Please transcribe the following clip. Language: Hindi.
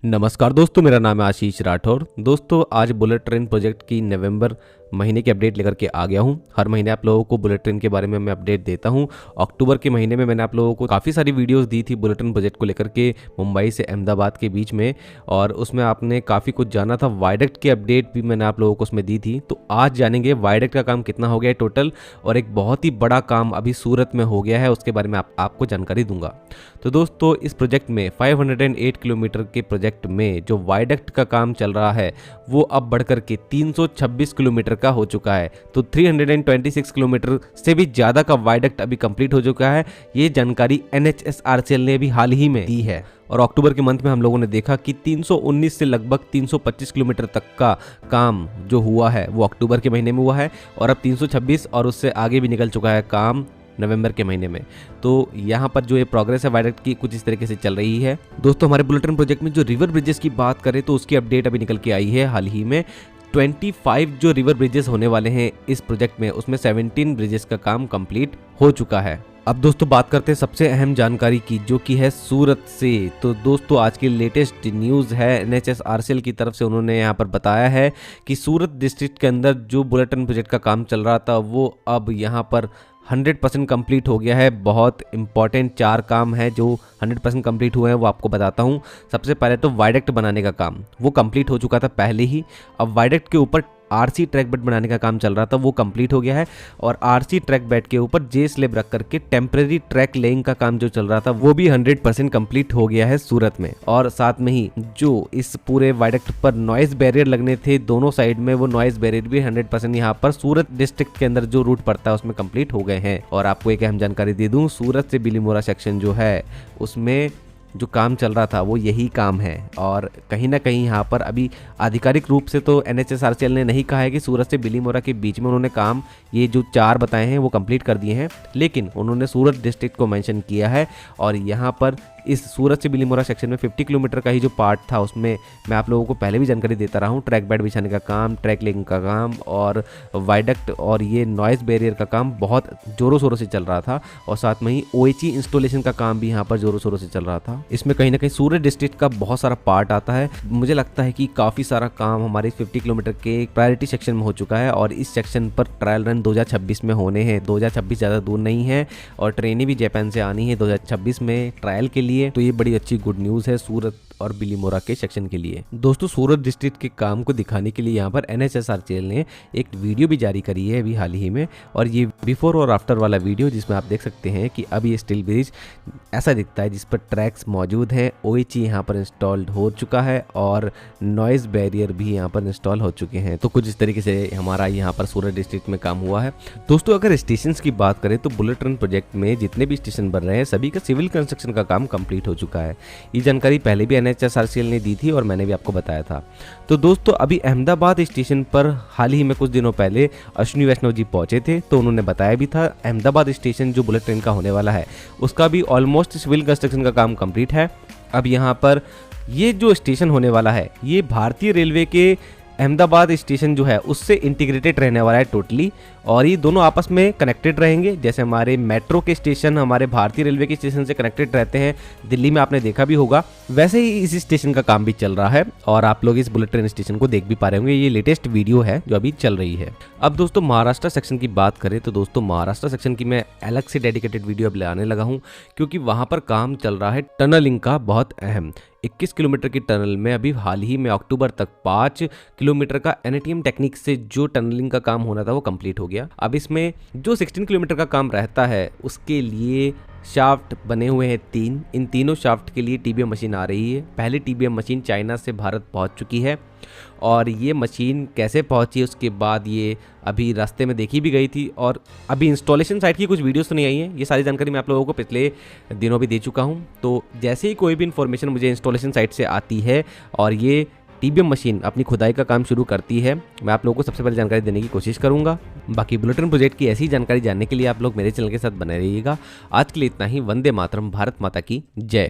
नमस्कार दोस्तों, मेरा नाम है आशीष राठौर। दोस्तों, आज बुलेट ट्रेन प्रोजेक्ट की नवंबर महीने की अपडेट लेकर के आ गया हूं। हर महीने आप लोगों को बुलेट ट्रेन के बारे में मैं अपडेट देता हूं। अक्टूबर के महीने में मैंने आप लोगों को काफ़ी सारी वीडियोस दी थी बुलेट ट्रेन प्रोजेक्ट को लेकर के, मुंबई से अहमदाबाद के बीच में, और उसमें आपने काफ़ी कुछ जाना था। वायडक्ट की अपडेट भी मैंने आप लोगों को उसमें दी थी। तो आज जानेंगे वायडक्ट का काम कितना हो गया है टोटल, और एक बहुत ही बड़ा काम अभी सूरत में हो गया है, उसके बारे में आपको जानकारी दूंगा। तो दोस्तों, इस प्रोजेक्ट में 508 किलोमीटर के प्रोजेक्ट में जो वायडक्ट का काम चल रहा है वो अब बढ़कर के 326 किलोमीटर का हो चुका है। तो 326 किलोमीटर से भी ज़्यादा का वायडक्ट अभी कंप्लीट हो चुका है। ये जानकारी NHSRCL ने भी हाल ही में दी है। और अक्टूबर के मंथ में हम लोगों ने देखा कि 319 से लगभग 325 किलोमीटर तक का काम जो हुआ है वो अक्टूबर के महीने में हुआ है, और अब 326 और उससे आगे भी निकल चुका है काम नवंबर के महीने में। तो यहाँ पर जो ये प्रोग्रेस है वायडक्ट की कुछ इस तरीके से चल रही है। दोस्तों, हमारे बुलेट ट्रेन प्रोजेक्ट में जो रिवर ब्रिजेस की बात करें तो उसकी अपडेट अभी निकल के आई है हाल ही में। 25 जो रिवर ब्रिजेस होने वाले हैं इस प्रोजेक्ट में, उसमें 17 ब्रिजेस का काम कंप्लीट हो चुका है। अब दोस्तों बात करते हैं सबसे अहम जानकारी की, जो कि है सूरत से। तो दोस्तों, आज की लेटेस्ट न्यूज़ है NHSRCL की तरफ से। उन्होंने यहाँ पर बताया है कि सूरत डिस्ट्रिक्ट के अंदर जो बुलेट ट्रेन प्रोजेक्ट का काम चल रहा था वो अब यहाँ पर 100% कंप्लीट हो गया है। बहुत इंपॉर्टेंट 4 काम है जो 100% कंप्लीट हुए हैं, वो आपको बताता हूँ। सबसे पहले तो वायडक्ट बनाने का काम वो कंप्लीट हो चुका था पहले ही। अब वायडक्ट के ऊपर RC ट्रैक बेड बनाने का काम चल रहा था, वो कंप्लीट हो गया है। और RC ट्रैक बेड के ऊपर J स्लेब रख करके टेम्परेरी ट्रैक लेइंग का काम जो चल रहा था वो भी 100% कंप्लीट हो गया है सूरत में। और साथ में ही जो इस पूरे वायडक्ट पर नॉइज बैरियर लगने थे दोनों साइड में, वो नॉइज बैरियर भी 100% यहाँ पर सूरत डिस्ट्रिक्ट के अंदर जो रूट पड़ता है उसमें कंप्लीट हो गए हैं। और आपको एक अहम जानकारी दे दूं, सूरत से बिलीमोरा सेक्शन जो है उसमें जो काम चल रहा था वो यही काम है। और कहीं ना कहीं यहाँ पर अभी आधिकारिक रूप से तो NHSRCL ने नहीं कहा है कि सूरत से बिलीमोरा के बीच में उन्होंने काम ये जो 4 बताए हैं वो कंप्लीट कर दिए हैं, लेकिन उन्होंने सूरत डिस्ट्रिक्ट को मेंशन किया है। और यहाँ पर इस सूरत से बिलीमोरा सेक्शन में 50 किलोमीटर का ही जो पार्ट था उसमें मैं आप लोगों को पहले भी जानकारी देता रहा हूँ। ट्रैक बेड बिछाने का काम, ट्रैक लेइंग का काम और वायडक्ट और ये नॉइज बैरियर का काम बहुत ज़ोरों शोरों से चल रहा था। और साथ में ही OHE इंस्टॉलेशन का काम भी यहाँ पर ज़ोरों शोरों से चल रहा था। इसमें कहीं ना कहीं सूरत डिस्ट्रिक्ट का बहुत सारा पार्ट आता है। मुझे लगता है कि काफ़ी सारा काम हमारे 50 किलोमीटर के प्रायोरिटी सेक्शन में हो चुका है, और इस सेक्शन पर ट्रायल रन 2026 में होने हैं। 2026 ज़्यादा दूर नहीं है, और ट्रेनें भी जापान से आनी है 2026 में ट्रायल के लिए। तो ये बड़ी अच्छी गुड न्यूज़ है सूरत और बिलीमोरा के सेक्शन के लिए। दोस्तों, सूरत डिस्ट्रिक्ट के काम को दिखाने के लिए यहाँ पर NHSRCL ने एक वीडियो भी जारी करी है अभी हाल ही में, और ये बिफोर और आफ्टर वाला वीडियो, जिसमें आप देख सकते हैं कि अब ये स्टील ब्रिज ऐसा दिखता है जिस पर ट्रैक्स मौजूद हैं। OHE यहाँ पर इंस्टॉल्ड हो चुका है और नॉइज बैरियर भी यहाँ पर इंस्टॉल हो चुके हैं। तो कुछ इस तरीके से हमारा यहाँ पर सूरत डिस्ट्रिक्ट में काम हुआ है। दोस्तों, अगर स्टेशन की बात करें तो बुलेट ट्रेन प्रोजेक्ट में जितने भी स्टेशन बन रहे हैं सभी का सिविल कंस्ट्रक्शन का काम कंप्लीट हो चुका है। ये जानकारी पहले भी NHSRCL ने दी थी और मैंने भी आपको बताया था। तो दोस्तों, अभी अहमदाबाद स्टेशन पर हाल ही में कुछ दिनों पहले अश्विनी वैष्णव जी पहुंचे थे, तो उन्होंने बताया भी था अहमदाबाद स्टेशन जो बुलेट ट्रेन का होने वाला है उसका भी ऑलमोस्ट सिविल कंस्ट्रक्शन का काम कंप्लीट है। अब यहाँ पर ये जो स्टेशन होने वाला है ये भारतीय रेलवे के अहमदाबाद स्टेशन जो है उससे इंटीग्रेटेड रहने वाला है टोटली, और ये दोनों आपस में कनेक्टेड रहेंगे। जैसे हमारे मेट्रो के स्टेशन हमारे भारतीय रेलवे के स्टेशन से कनेक्टेड रहते हैं, दिल्ली में आपने देखा भी होगा, वैसे ही इस स्टेशन का काम भी चल रहा है। और आप लोग इस बुलेट ट्रेन स्टेशन को देख भी पा रहे होंगे, ये लेटेस्ट वीडियो है जो अभी चल रही है। अब दोस्तों, महाराष्ट्र सेक्शन की बात करें तो दोस्तों, महाराष्ट्र सेक्शन की मैं अलग से डेडिकेटेड वीडियो अब लाने लगा हूँ, क्योंकि वहाँ पर काम चल रहा है टनलिंग का बहुत अहम। 21 किलोमीटर की टनल में अभी हाल ही में अक्टूबर तक 5 किलोमीटर का NATM टेक्निक से जो टनलिंग का काम होना था वो कंप्लीट हो गया। अब इसमें जो 16 किलोमीटर का काम रहता है उसके लिए शाफ्ट बने हुए हैं 3। इन तीनों शाफ्ट के लिए TBM मशीन आ रही है। पहली TBM मशीन चाइना से भारत पहुंच चुकी है, और ये मशीन कैसे पहुंची उसके बाद ये अभी रास्ते में देखी भी गई थी। और अभी इंस्टॉलेशन साइट की कुछ वीडियोस तो नहीं आई हैं, ये सारी जानकारी मैं आप लोगों को पिछले दिनों भी दे चुका हूं। तो जैसे ही कोई भी इन्फॉर्मेशन मुझे इंस्टॉलेशन साइट से आती है और ये TBM मशीन अपनी खुदाई का काम शुरू करती है, मैं आप लोगों को सबसे पहले जानकारी देने की कोशिश करूंगा। बाकी बुलेट ट्रेन प्रोजेक्ट की ऐसी जानकारी जानने के लिए आप लोग मेरे चैनल के साथ बने रहिएगा। आज के लिए इतना ही। वंदे मातरम। भारत माता की जय।